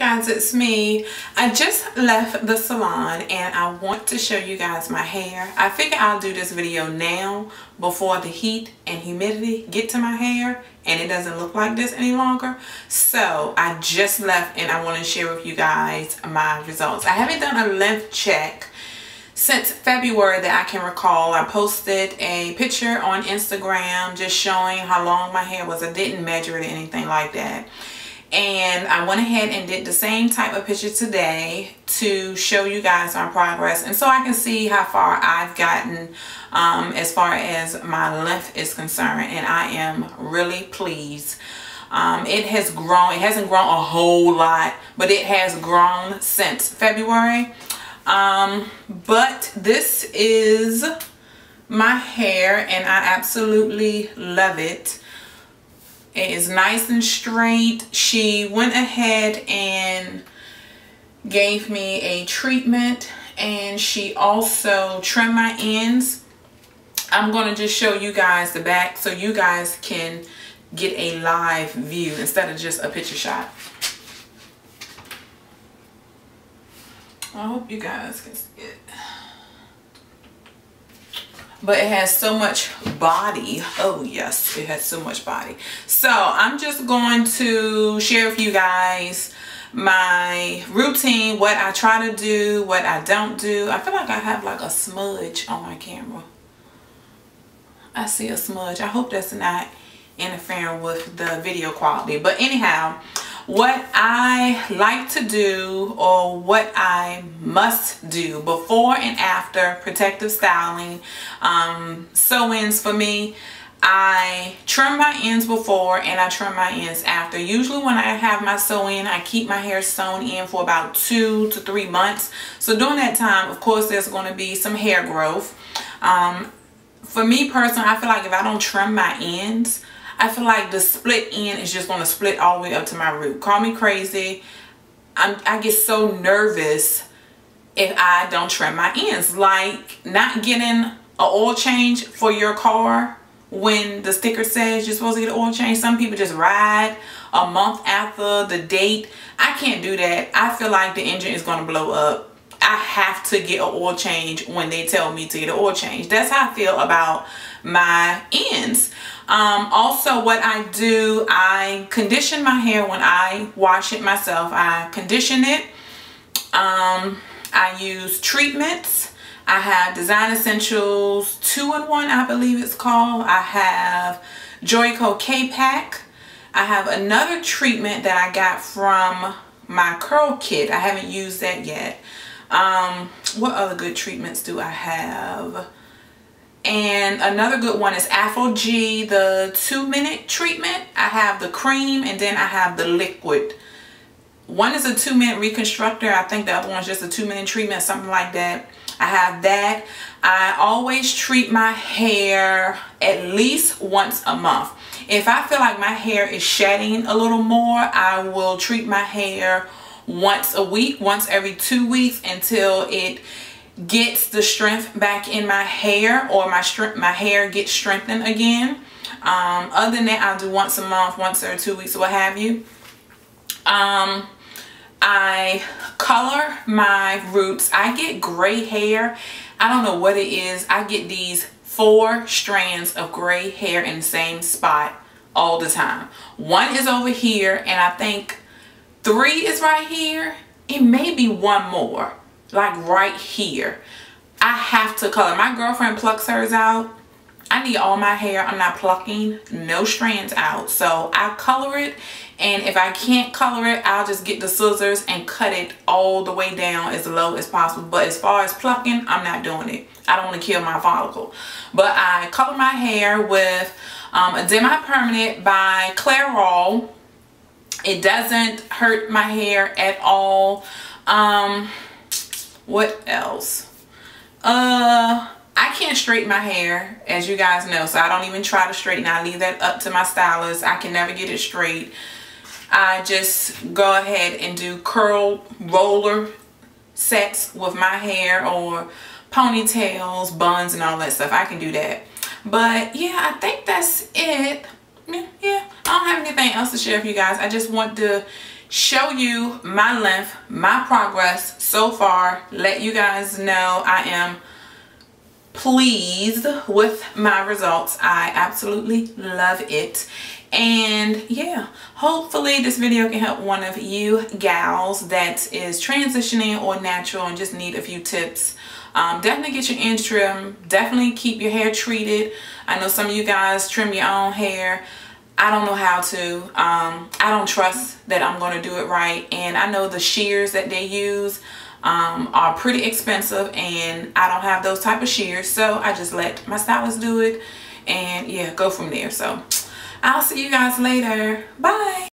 guys, it's me. I just left the salon and I want to show you guys my hair. I figure I'll do this video now before the heat and humidity get to my hair and it doesn't look like this any longer. So I just left and I want to share with you guys my results. I haven't done a length check since February that I can recall. I posted a picture on Instagram just showing how long my hair was. I didn't measure it or anything like that. And I went ahead and did the same type of picture today to show you guys my progress. And so I can see how far I've gotten as far as my length is concerned. And I am really pleased. It has grown. It hasn't grown a whole lot, but it has grown since February. But this is my hair and I absolutely love it. It is nice and straight. She went ahead and gave me a treatment and she also trimmed my ends. I'm going to just show you guys the back so you guys can get a live view instead of just a picture shot. I hope you guys can see it. But it has so much body. Oh yes, it has so much body. So I'm just going to share with you guys my routine, what I try to do, what I don't do. I feel like I have like a smudge on my camera. I see a smudge. I hope that's not interfering with the video quality. But anyhow, what I like to do or what I must do before and after protective styling, sew-ins for me, I trim my ends before and I trim my ends after. Usually when I have my sew-in, I keep my hair sewn in for about 2 to 3 months. So during that time, of course, there's going to be some hair growth. For me personally, I feel like if I don't trim my ends, I feel like the split end is just going to split all the way up to my root. Call me crazy. I get so nervous if I don't trim my ends. Like not getting an oil change for your car when the sticker says you're supposed to get an oil change. Some people just ride a month after the date. I can't do that. I feel like the engine is going to blow up. I have to get an oil change when they tell me to get an oil change. That's how I feel about my ends. Also what I do, I condition my hair when I wash it myself. I condition it. I use treatments. I have Design Essentials 2-in-1, I believe it's called. I have Joico K-Pack. I have another treatment that I got from my curl kit. I haven't used that yet. What other good treatments do I have? And another good one is Afro G, the 2-minute treatment. I have the cream and then I have the liquid. One is a 2-minute reconstructor. I think the other one's just a 2-minute treatment, something like that. I have that. I always treat my hair at least once a month. If I feel like my hair is shedding a little more, I will treat my hair once a week, once every 2 weeks until it gets the strength back in my hair or my hair gets strengthened again. Other than that, I'll do once a month, once every 2 weeks, what have you. I color my roots. I get gray hair. I don't know what it is. I get these 4 strands of gray hair in the same spot all the time. One is over here and I think 3 is right here. It may be one more, like right here. I have to color. My girlfriend plucks hers out. I need all my hair. I'm not plucking no strands out. So I color it. And if I can't color it, I'll just get the scissors and cut it all the way down as low as possible. But as far as plucking, I'm not doing it. I don't want to kill my follicle. But I color my hair with a Demi-Permanent by Clairol. It doesn't hurt my hair at all. What else? I can't straighten my hair, as you guys know, so I don't even try to straighten. I leave that up to my stylist. I can never get it straight. I just go ahead and do curl roller sets with my hair, or ponytails, buns, and all that stuff. I can do that. But yeah, I think that's it. Yeah, I don't have anything else to share with you guys. I just want to show you my length, my progress so far, let you guys know I am pleased with my results. I absolutely love it. And yeah, hopefully this video can help one of you gals that is transitioning or natural and just need a few tips. Definitely get your ends trimmed. Definitely keep your hair treated. I know some of you guys trim your own hair. I don't know how to. I don't trust that I'm going to do it right. And I know the shears that they use are pretty expensive, and I don't have those type of shears. So I just let my stylist do it and yeah, go from there. So I'll see you guys later. Bye.